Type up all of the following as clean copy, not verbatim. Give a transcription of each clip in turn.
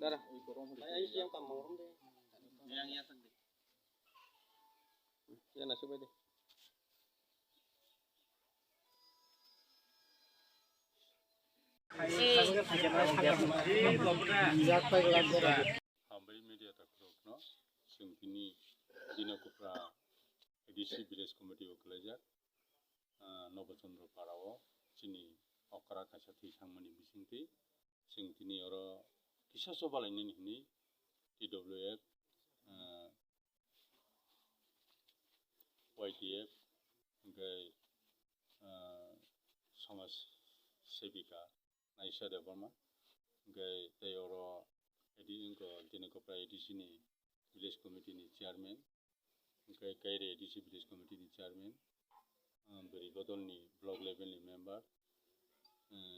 Darah. Ay siyang kamong deh. Yang iya tadi. Ya nasib deh. Hambai media takrok no, singkini dina kupra edisi village committee oklajak, Nobachandra Parao, sini okra kasati sangmani bisingti, singkini oro kisah soal ini TWF, YTF, enggak Samas Sebika, Naisha Devarma, enggak Tayoro dina kupra edisi ni village committee ni chairman, enggak kairi edisi village committee ni chairman, beri botol ni block level ni member,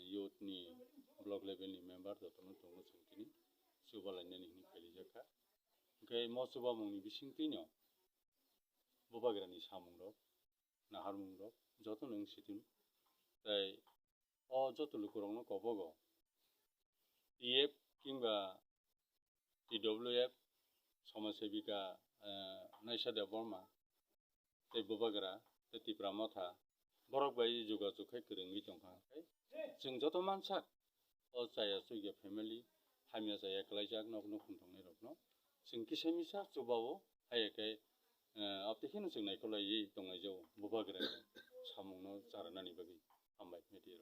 youth ni block level ni member, jatuhnya tunggu singkini, subah lainnya ni kali jaka, enggak mau subah mungkin bisingtinya, boba gerani samung rok, nahar mung rok, jatuh neng situ, tapi jatuh lukurang no kobogo, TF kimba TWF sama sebika Naisha Devarma, tapi boba gera, tapi pramotha, borok bayi juga cukai kerengi jongkang, sing jatuh mansak, saya sugi family, hamil saya kelajak nok kuntong ni rok no, sing kisah misah coba wo, kayak aptihin sing naik kalau ye tong aja boba gera, samung no cara nani bagi, ambai media.